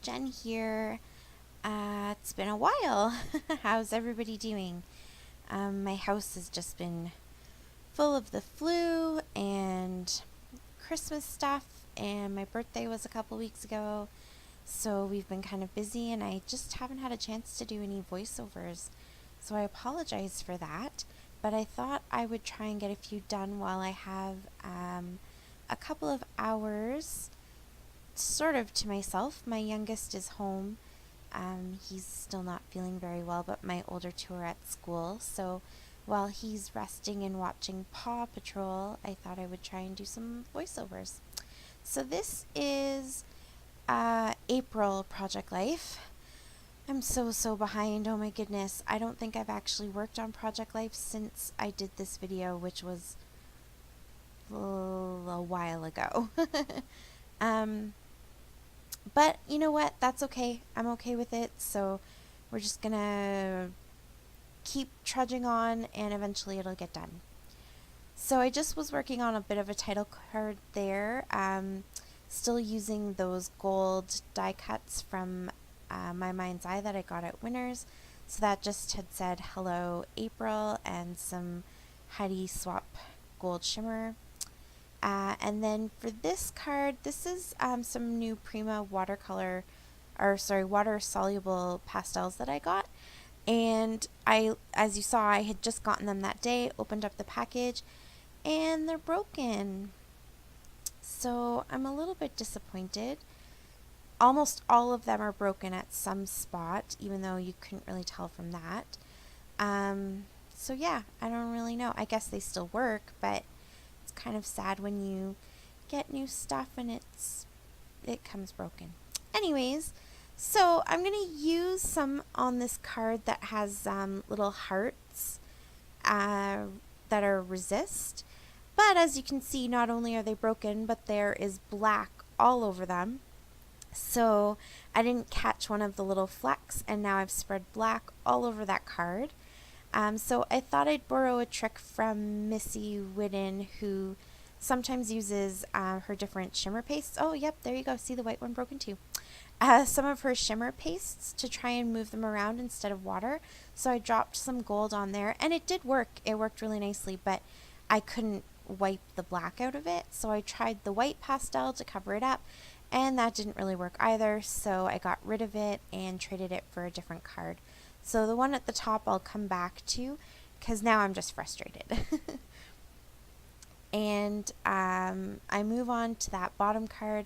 Jen here. It's been a while. How's everybody doing? My house has just been full of the flu and Christmas stuff, and my birthday was a couple weeks ago, so we've been kind of busy, and I just haven't had a chance to do any voiceovers. So I apologize for that, but I thought I would try and get a few done while I have a couple of hours sort of to myself. My youngest is home. He's still not feeling very well, but my older two are at school. So while he's resting and watching Paw Patrol, I thought I would try and do some voiceovers. So this is April Project Life. I'm so behind. Oh my goodness. I don't think I've actually worked on Project Life since I did this video, which was a while ago. But you know what? That's okay. I'm okay with it. So we're just gonna keep trudging on and eventually it'll get done. So I just was working on a bit of a title card there. Still using those gold die cuts from My Mind's Eye that I got at Winners. So that just had said hello April and some Heidi Swap gold shimmer. And then for this card, this is some new Prima water soluble pastels that I got. And as you saw, I had just gotten them that day, opened up the package, and they're broken. So I'm a little bit disappointed. Almost all of them are broken at some spot, even though you couldn't really tell from that. So yeah, I don't really know. I guess they still work, but it's kind of sad when you get new stuff and it comes broken. Anyways, so I'm going to use some on this card that has little hearts that are resist. But as you can see, not only are they broken, but there is black all over them. So I didn't catch one of the little flecks, and now I've spread black all over that card. So I thought I'd borrow a trick from Missy Whiddon, who sometimes uses her different shimmer pastes. Oh, yep, there you go. See, the white one broken too. Some of her shimmer pastes to try and move them around instead of water. So I dropped some gold on there, and it did work. It worked really nicely, but I couldn't wipe the black out of it. So I tried the white pastel to cover it up, and that didn't really work either. So I got rid of it and traded it for a different card. So the one at the top I'll come back to, because now I'm just frustrated. And I move on to that bottom card,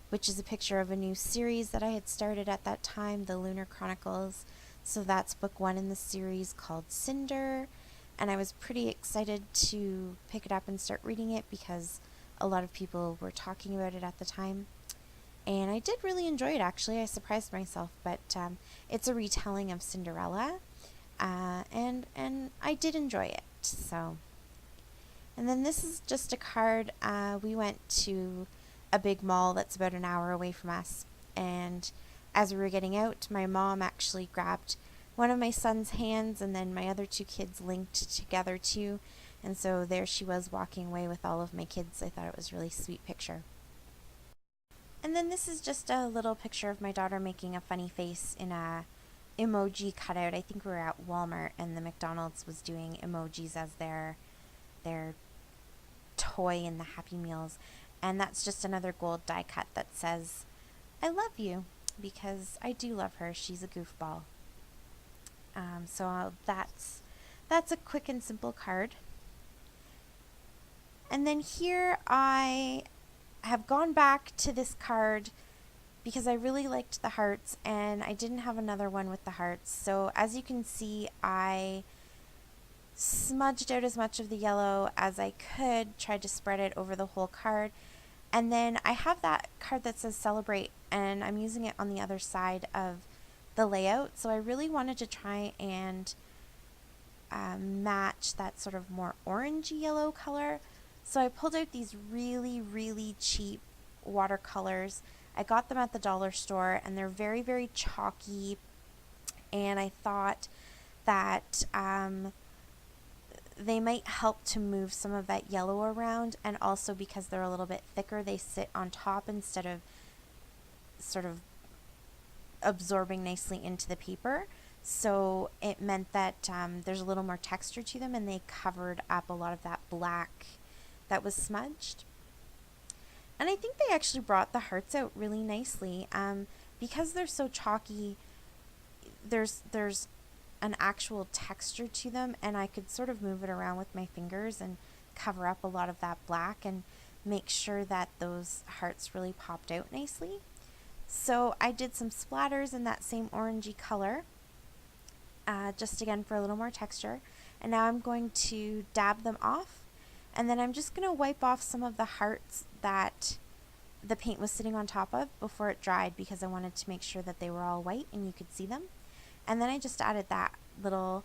which is a picture of a new series that I had started at that time, the Lunar Chronicles. So that's book 1 in the series called Cinder, and I was pretty excited to pick it up and start reading it because a lot of people were talking about it at the time. And I did really enjoy it, actually. I surprised myself, but it's a retelling of Cinderella, and I did enjoy it. So, and then this is just a card. We went to a big mall that's about an hour away from us, and as we were getting out, my mom actually grabbed one of my son's hands, and then my other two kids linked together too, and so there she was walking away with all of my kids. I thought it was a really sweet picture. And then this is just a little picture of my daughter making a funny face in a emoji cutout. I think we were at Walmart and the McDonald's was doing emojis as their toy in the Happy Meals. And that's just another gold die cut that says, I love you, because I do love her. She's a goofball. So that's a quick and simple card. And then here I have gone back to this card because I really liked the hearts and I didn't have another one with the hearts. So as you can see, I smudged out as much of the yellow as I could, tried to spread it over the whole card. And then I have that card that says Celebrate, and I'm using it on the other side of the layout. So I really wanted to try and match that sort of more orangey yellow color. So I pulled out these really cheap watercolors. I got them at the dollar store, and they're very chalky, and I thought that they might help to move some of that yellow around, and also because they're a little bit thicker, they sit on top instead of sort of absorbing nicely into the paper. So it meant that there's a little more texture to them, and they covered up a lot of that black that was smudged. And I think they actually brought the hearts out really nicely. Because they're so chalky, there's an actual texture to them, and I could sort of move it around with my fingers and cover up a lot of that black and make sure that those hearts really popped out nicely. So I did some splatters in that same orangey color, just again for a little more texture. And now I'm going to dab them off, and then I'm just going to wipe off some of the hearts that the paint was sitting on top of before it dried, because I wanted to make sure that they were all white and you could see them. And then I just added that little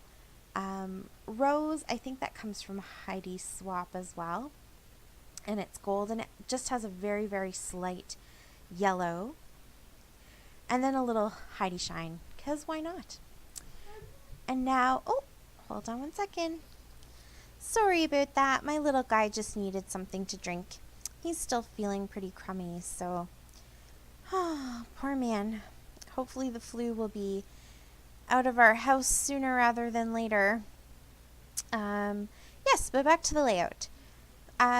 rose. I think that comes from Heidi Swapp as well. And it's gold, and it just has a very, very slight yellow. And then a little Heidi Shine, because why not? And now, oh, hold on one second. Sorry about that. My little guy just needed something to drink. He's still feeling pretty crummy, so, oh, poor man. Hopefully the flu will be out of our house sooner rather than later. Yes, but back to the layout.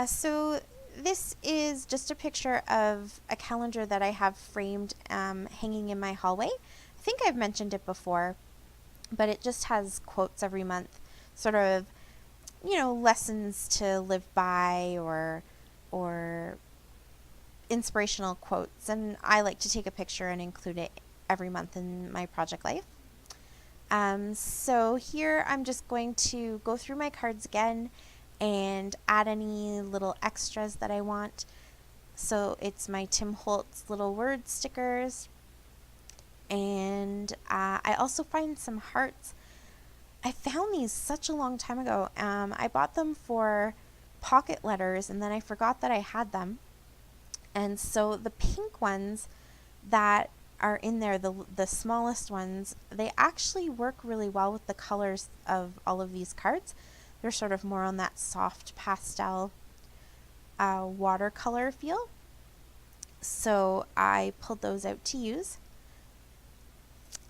So this is just a picture of a calendar that I have framed hanging in my hallway. I think I've mentioned it before, but it just has quotes every month, sort of, lessons to live by or inspirational quotes, and I like to take a picture and include it every month in my project life. So here I'm just going to go through my cards again and add any little extras that I want. So it's my Tim Holtz little word stickers, and I also find some hearts. I found these such a long time ago. I bought them for pocket letters, and then I forgot that I had them. And so the pink ones that are in there, the smallest ones, they actually work really well with the colors of all of these cards. They're sort of more on that soft pastel watercolor feel. So I pulled those out to use.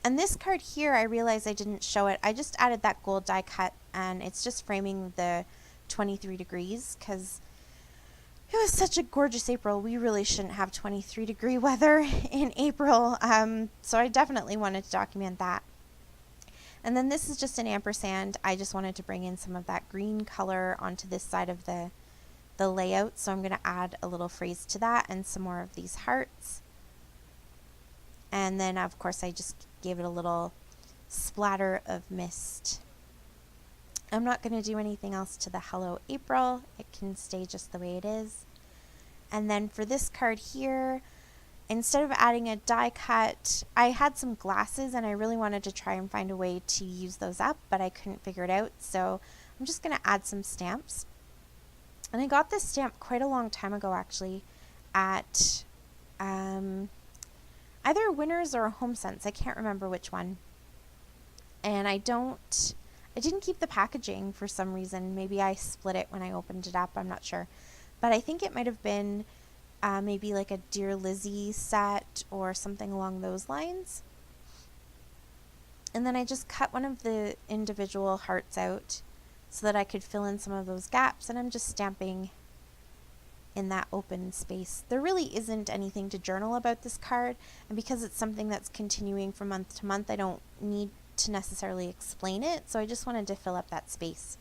And this card here, I realized I didn't show it. I just added that gold die cut, and it's just framing the 23 degrees because it was such a gorgeous April. We really shouldn't have 23-degree weather in April, so I definitely wanted to document that. And then this is just an ampersand. I just wanted to bring in some of that green color onto this side of the layout, so I'm going to add a little phrase to that and some more of these hearts. And then, of course, I just gave it a little splatter of mist. I'm not going to do anything else to the Hello April. It can stay just the way it is. And then for this card here, instead of adding a die cut, I had some glasses and I really wanted to try and find a way to use those up, but I couldn't figure it out. So I'm just going to add some stamps. And I got this stamp quite a long time ago, actually, at either Winners or HomeSense. I can't remember which one. And I didn't keep the packaging for some reason. Maybe I split it when I opened it up. I'm not sure. But I think it might have been maybe like a Dear Lizzie set or something along those lines. And then I just cut one of the individual hearts out so that I could fill in some of those gaps. And I'm just stamping in that open space. There really isn't anything to journal about this card. And because it's something that's continuing from month to month, I don't need to necessarily explain it, so I just wanted to fill up that space.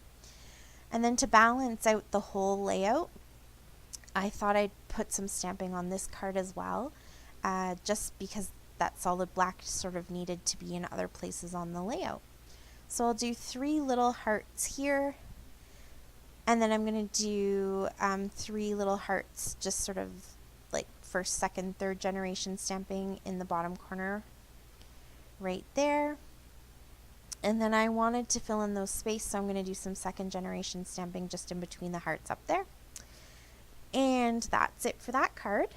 And then to balance out the whole layout, I thought I'd put some stamping on this card as well, just because that solid black sort of needed to be in other places on the layout. So I'll do 3 little hearts here, and then I'm going to do 3 little hearts just sort of like first, second, third generation stamping in the bottom corner right there. And then I wanted to fill in those spaces, so I'm going to do some second generation stamping just in between the hearts up there. And that's it for that card.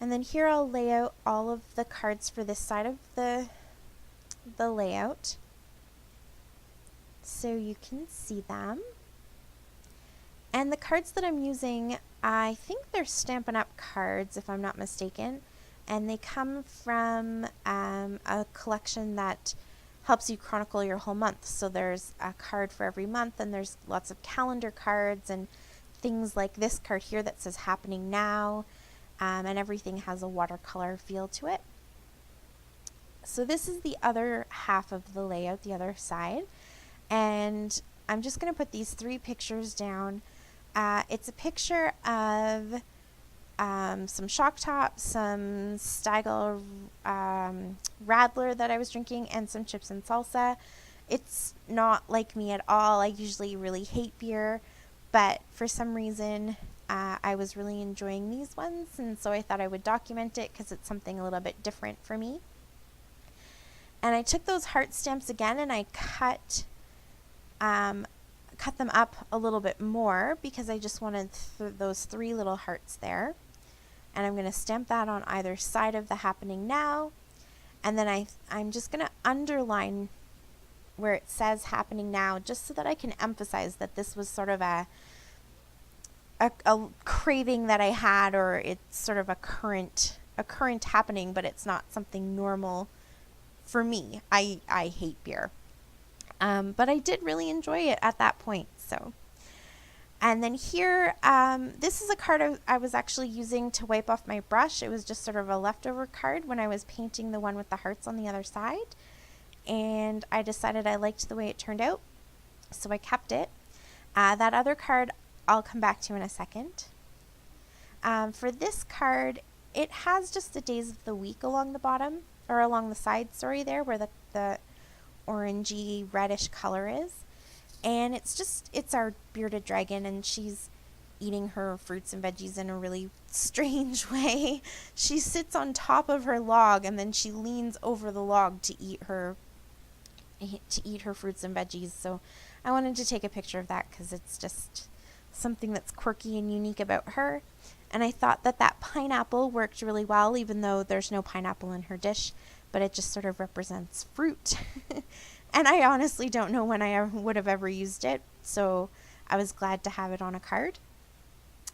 And then here I'll lay out all of the cards for this side of the layout, so you can see them. And the cards that I'm using, I think they're Stampin' Up! Cards, if I'm not mistaken. and they come from a collection that helps you chronicle your whole month. So there's a card for every month, and there's lots of calendar cards and things like this card here that says happening now, and everything has a watercolor feel to it. So this is the other half of the layout, the other side, and I'm just going to put these 3 pictures down. It's a picture of some Shock Top, some Stiegel Radler that I was drinking, and some chips and salsa. It's not like me at all. I usually really hate beer, but for some reason I was really enjoying these ones, and so I thought I would document it because it's something a little bit different for me. And I took those heart stamps again, and I cut them up a little bit more because I just wanted those 3 little hearts there. And I'm going to stamp that on either side of the happening now. And then I'm just going to underline where it says happening now, just so that I can emphasize that this was sort of a craving that I had, or it's sort of a current happening, but it's not something normal for me. I hate beer. But I did really enjoy it at that point. So, and then here, this is a card I was actually using to wipe off my brush. It was just sort of a leftover card when I was painting the one with the hearts on the other side. And I decided I liked the way it turned out, so I kept it. That other card I'll come back to in a second. For this card, it has just the days of the week along the bottom, or along the side, sorry, there where the orangey reddish color is. And it's our bearded dragon, and she's eating her fruits and veggies in a really strange way. She sits on top of her log, and then she leans over the log to eat her fruits and veggies. So I wanted to take a picture of that because it's just something that's quirky and unique about her. And I thought that pineapple worked really well, even though there's no pineapple in her dish, but it just sort of represents fruit. And I honestly don't know when I would have ever used it, so I was glad to have it on a card.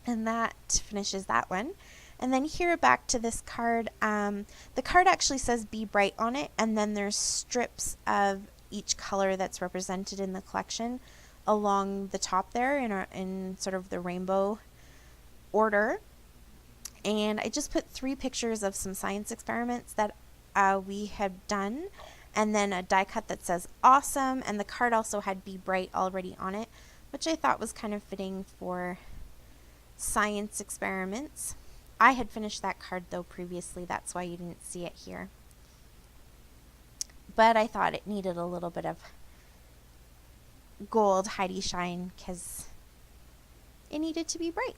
And that finishes that one. And then here, back to this card, the card actually says Be Bright on it, and then there's strips of each color that's represented in the collection along the top there in sort of the rainbow order. And I just put 3 pictures of some science experiments that we had done, and then a die cut that says awesome, and the card also had Be Bright already on it, which I thought was kind of fitting for science experiments. I had finished that card though previously, that's why you didn't see it here. But I thought it needed a little bit of gold Heidi shine because it needed to be bright.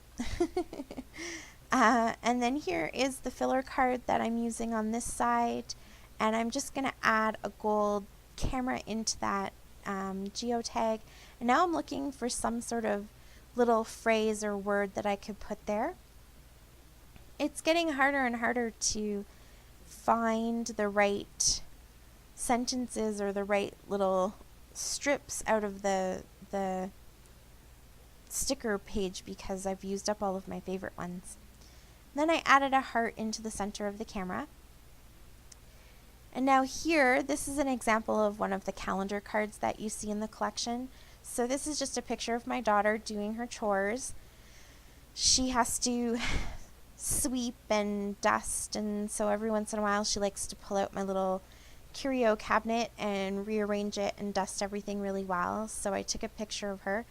And then here is the filler card that I'm using on this side, and I'm just going to add a gold camera into that geotag. And now I'm looking for some sort of little phrase or word that I could put there. It's getting harder and harder to find the right sentences or the right little strips out of the sticker page because I've used up all of my favorite ones. Then I added a heart into the center of the camera. And now here, this is an example of one of the calendar cards that you see in the collection. So this is just a picture of my daughter doing her chores. She has to sweep and dust, and so every once in a while she likes to pull out my little curio cabinet and rearrange it and dust everything really well. So I took a picture of her.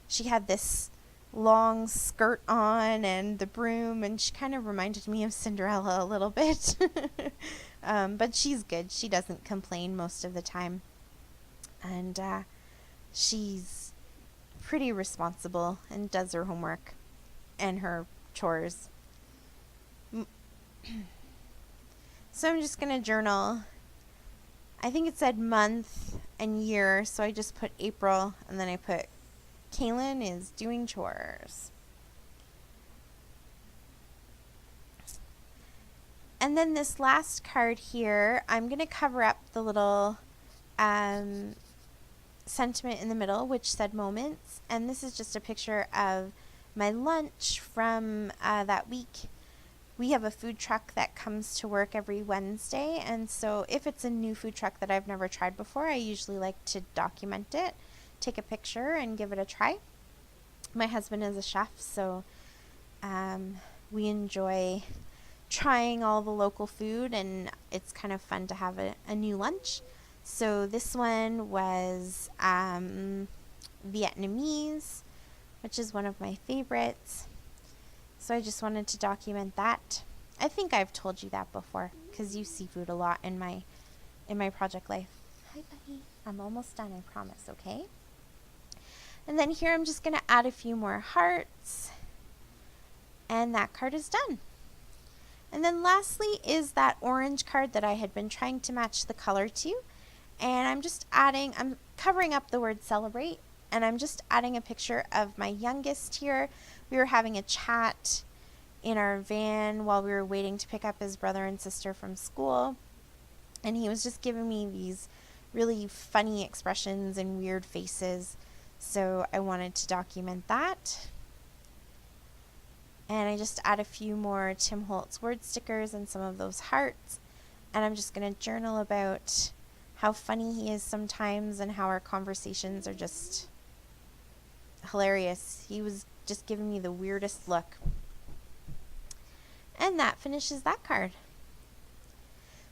She had this long skirt on and the broom, and she kind of reminded me of Cinderella a little bit. But she's good. She doesn't complain most of the time, and she's pretty responsible and does her homework and her chores. So I'm just gonna journal. I think it said month and year, so I just put April, and then I put Kaylin is doing chores. And then this last card here, I'm going to cover up the little sentiment in the middle, which said moments. And this is just a picture of my lunch from that week. we have a food truck that comes to work every Wednesday, and so if it's a new food truck that I've never tried before, I usually like to document it, take a picture, and give it a try. My husband is a chef, so we enjoy trying all the local food, and it's kind of fun to have a new lunch. So this one was Vietnamese, which is one of my favorites. So I just wanted to document that. I think I've told you that before because you see food a lot in my project life. Hi, buddy. I'm almost done, I promise, okay? And then here I'm just going to add a few more hearts. And that card is done. And then lastly is that orange card that I had been trying to match the color to. And I'm covering up the word celebrate, and I'm just adding a picture of my youngest here. We were having a chat in our van while we were waiting to pick up his brother and sister from school. And he was just giving me these really funny expressions and weird faces. So I wanted to document that. And I just add a few more Tim Holtz word stickers and some of those hearts. And I'm just going to journal about how funny he is sometimes and how our conversations are just hilarious. He was just giving me the weirdest look. And that finishes that card.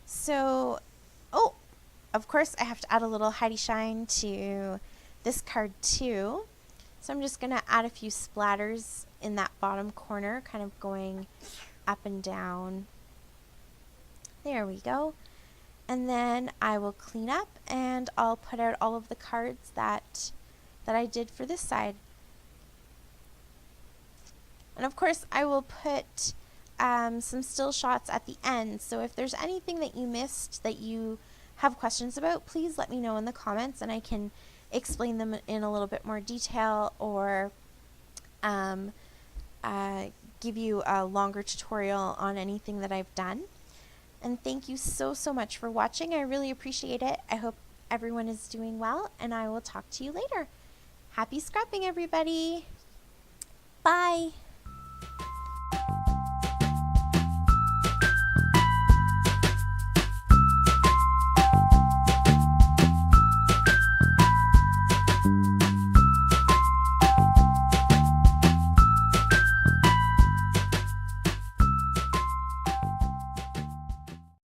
So, of course I have to add a little Heidi Shine to this card too. So I'm just going to add a few splatters in that bottom corner, kind of going up and down. There we go. And then I will clean up and I'll put out all of the cards that I did for this side. And of course I will put some still shots at the end. So if there's anything that you missed that you have questions about, please let me know in the comments and I can explain them in a little bit more detail, or give you a longer tutorial on anything that I've done. And thank you so much for watching. I really appreciate it. I hope everyone is doing well, and I will talk to you later. Happy scrapping, everybody. Bye.